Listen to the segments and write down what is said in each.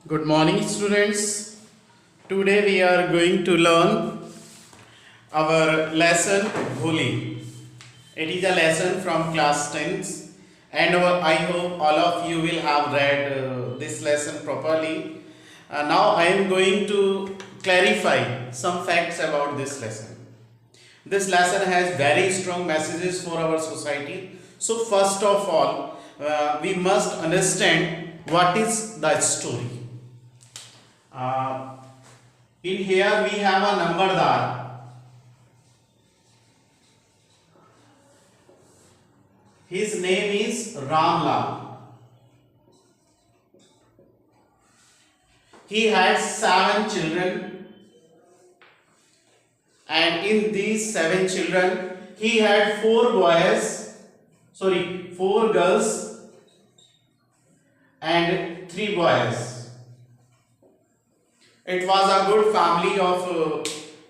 Good morning, students. Today we are going to learn our lesson Bholi. It is a lesson from class 10th, and I hope all of you will have read this lesson properly. Now I am going to clarify some facts about this lesson. This lesson has very strong messages for our society. So first of all, we must understand what is the story. Uh, in here we have a numberdar. His name is Ramlal. He had 7 children, and in these 7 children he had 4 girls and 3 boys. It was a good family of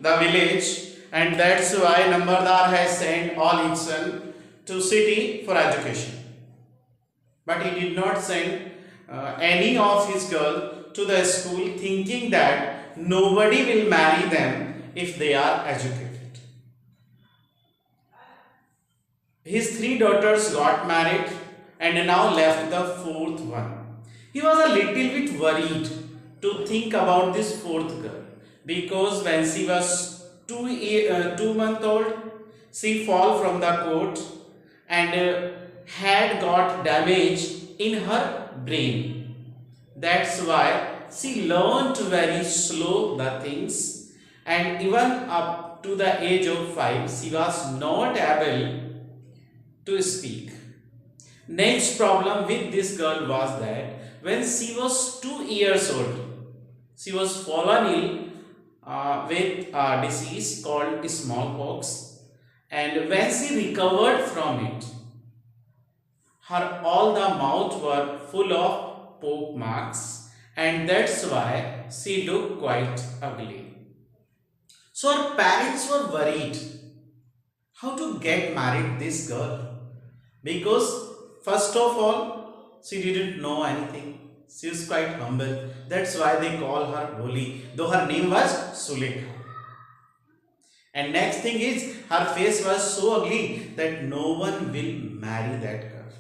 the village, and that's why Nambardar has sent all his son to city for education. But he did not send any of his girl to the school, thinking that nobody will marry them if they are educated. His 3 daughters got married and now left the 4th one. He was a little bit worried to think about this 4th girl, because when she was 2 months old, she fell from the court and had got damage in her brain. That's why she learned very slow the things, and even up to the age of 5 she was not able to speak. Next problem with this girl was that when she was 2 years old, she was fallen ill with a disease called smallpox, and when she recovered from it, her all the mouth were full of poke marks, and that's why she looked quite ugly. So her parents were worried how to get married this girl, because first of all she didn't know anything. She was quite humble. That's why they call her Bholi, though her name was Sulekha. And next thing is, her face was so ugly that no one will marry that girl.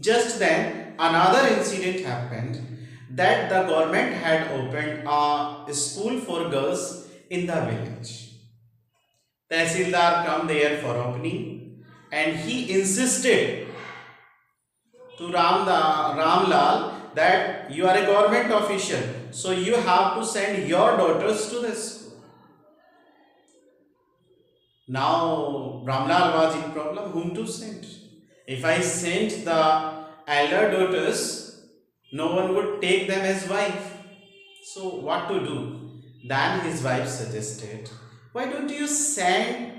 Just then, another incident happened, that the government had opened a school for girls in the village. Tehsildar come there for opening, and he insisted to Ramlal that you are a government official, so you have to send your daughters to the school. Now Ramlal was in problem, whom to send? If I sent the elder daughters, no one would take them as wife. So what to do? Then his wife suggested, why don't you send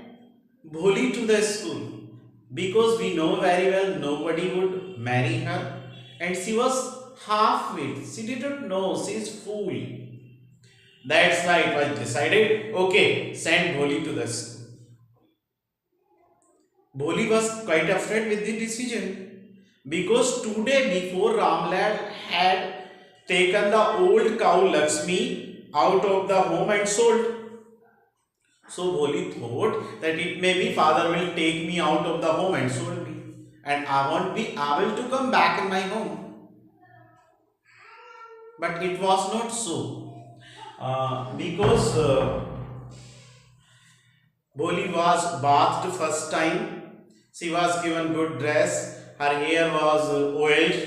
Bholi to the school? Because we know very well nobody would marry her, and she was half-wit. She didn't know, she is fool. That's why it was decided, okay, send Bholi to the school. Bholi was quite afraid with the decision, because 2 days before Ramlal had taken the old cow Lakshmi out of the home and sold. So Bholi thought that it may be father will take me out of the home and sold me, and I won't be able to come back in my home. But it was not so, because Bholi was bathed first time. She was given good dress. Her hair was oiled.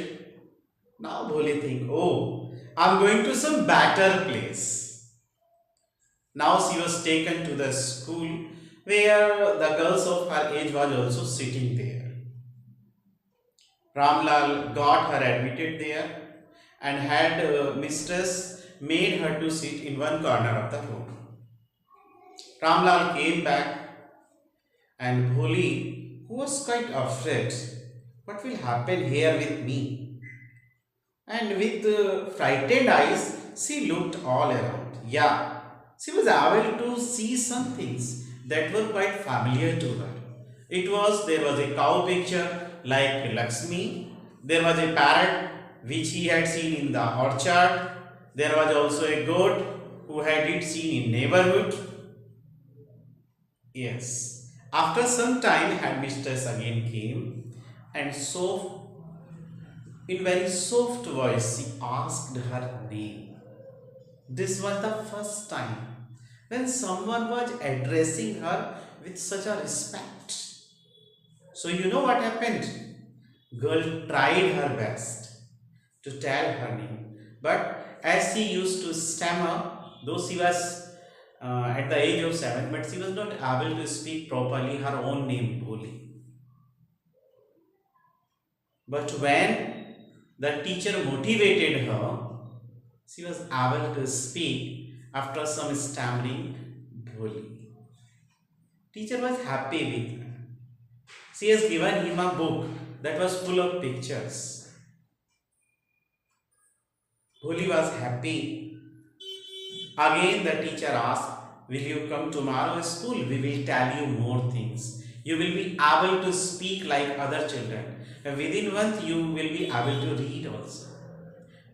Now Bholi think, oh, I'm going to some better place. Now she was taken to the school, where the girls of her age was also sitting there. Ramlal got her admitted there, and had mistress made her to sit in one corner of the room. Ramlal came back, and Bholi, who was quite afraid, what will happen here with me? And with frightened eyes, she looked all around. Yeah, she was able to see some things that were quite familiar to her. There was a cow picture like Lakshmi, there was a parrot which he had seen in the orchard, There was also a goat who had it seen in neighborhood. Yes. After some time, headmistress again came, and so in very soft voice she asked her name. This was the first time when someone was addressing her with such a respect. So you know what happened? Girl tried her best to tell her name, but as she used to stammer, though she was at the age of 7, but she was not able to speak properly her own name, Bholi. But when the teacher motivated her, she was able to speak after some stammering, Bholi. Teacher was happy with her. She has given him a book that was full of pictures. Bholi was happy. Again the teacher asked, will you come tomorrow to school? We will tell you more things. You will be able to speak like other children. And within 1 month you will be able to read also.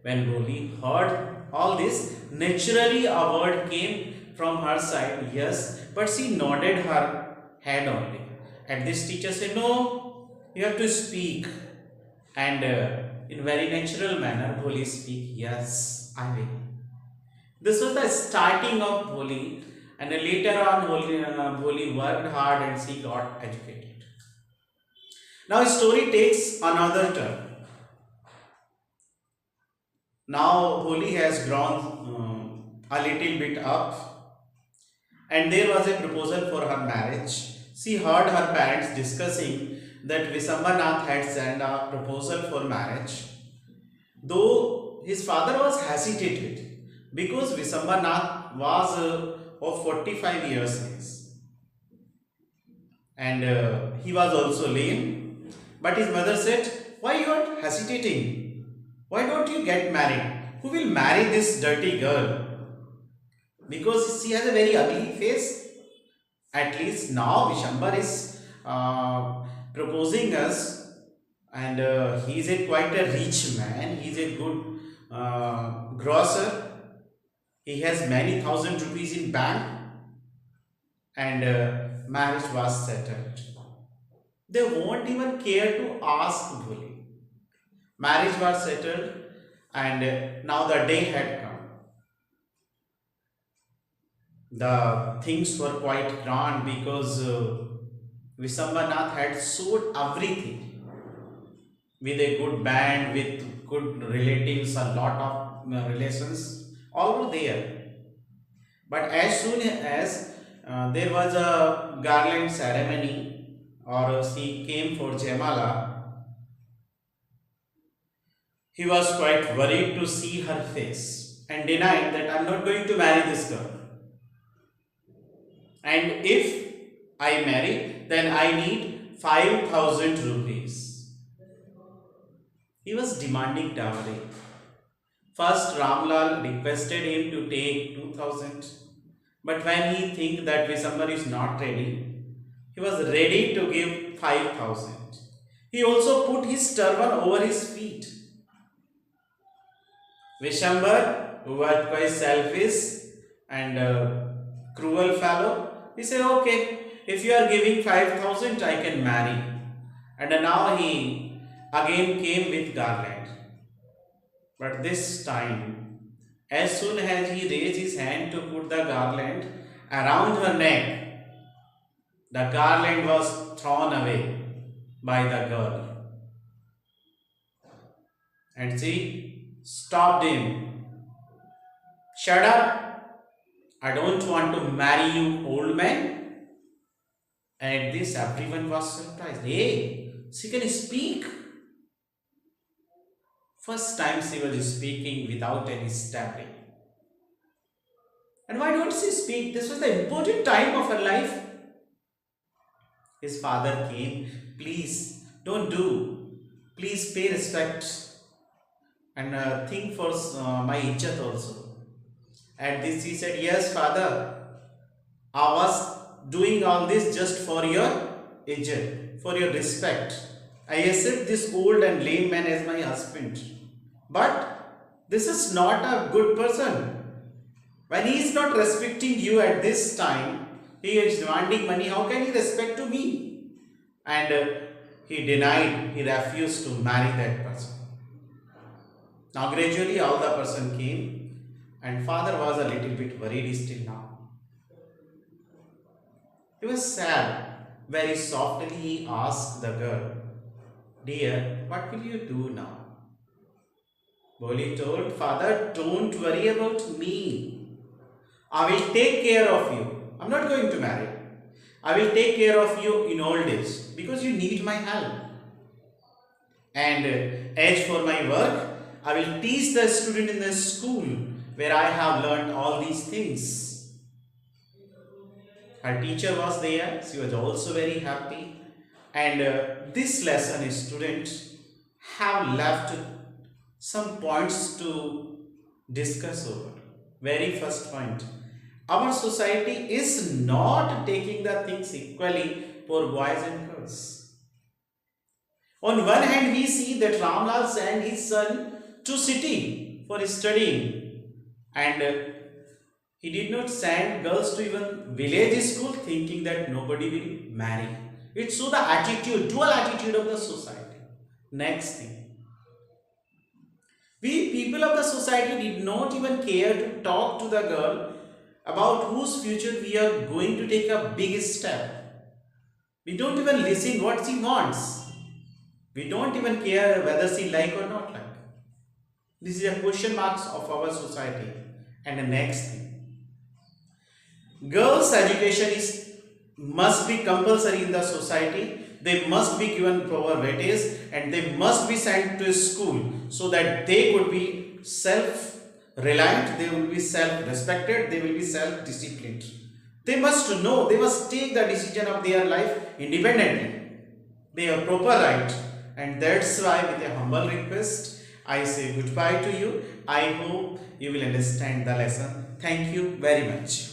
When Bholi heard all this, naturally a word came from her side, yes, but she nodded her head only. And this teacher said, no, you have to speak. And in very natural manner, Bholi speak, yes, I will. This was the starting of Bholi, and later on Bholi worked hard and she got educated. Now story takes another turn. Now Bholi has grown a little bit up, and there was a proposal for her marriage. She heard her parents discussing that Visambanath had sent a proposal for marriage, though his father was hesitated because Visambanath was of 45 years age, and he was also lame. But his mother said, why you are hesitating? Why don't you get married? Who will marry this dirty girl? Because she has a very ugly face. At least now Vishambar is proposing us, and he is quite a rich man. He is a good grocer. He has many thousand rupees in bank, and marriage was settled. They won't even care to ask Bholi. Marriage was settled, and now the day had come. The things were quite grand because Visambanath had sold everything with a good band, with good relatives, a lot of relations, all were there. But as soon as there was a garland ceremony, or she came for Jemala, he was quite worried to see her face and denied that I am not going to marry this girl. And if I marry, then I need 5,000 rupees. He was demanding dowry. First, Ramlal requested him to take 2,000. But when he think that Visambar is not ready, he was ready to give 5,000. He also put his turban over his feet. Vishambar, who was quite selfish and cruel fellow, he said, okay, if you are giving 5,000, I can marry. And now he again came with garland. But this time, as soon as he raised his hand to put the garland around her neck, the garland was thrown away by the girl. And she stopped him. Shut up! I don't want to marry you, old man. And at this, everyone was surprised. Hey, she can speak. First time she was speaking without any stabbing. And why don't she speak? This was the important time of her life. His father came. Please, don't do. Please pay respect. And think for my ijjat also. At this he said, yes father, I was doing all this just for your ijjat, for your respect. I accept this old and lame man as my husband. But This is not a good person. When he is not respecting you at this time, he is demanding money. How can he respect to me? And he denied, he refused to marry that person. Now gradually all the person came and father was a little bit worried still now. He was sad. Very softly he asked the girl, "Dear, what will you do now?" Bholi told, "Father, don't worry about me. I will take care of you. I'm not going to marry. I will take care of you in old age because you need my help. And as for my work, I will teach the student in the school where I have learned all these things." Her teacher was there. She was also very happy. And this lesson students have left some points to discuss over. Very first point. Our society is not taking the things equally for boys and girls. On one hand, we see that Ramlal sent his son to city for studying, and he did not send girls to even village school thinking that nobody will marry. It shows the attitude, dual attitude of the society. Next thing. We people of the society did not even care to talk to the girl about whose future we are going to take a big step. We don't even listen what she wants. We don't even care whether she like or not like. This is a question marks of our society. And the next thing. Girls' education must be compulsory in the society. They must be given proper weightage and they must be sent to school so that they could be self-reliant, they will be self-respected, they will be self-disciplined. They must know, they must take the decision of their life independently. They have proper right, and that's why with a humble request, I say goodbye to you. I hope you will understand the lesson. Thank you very much.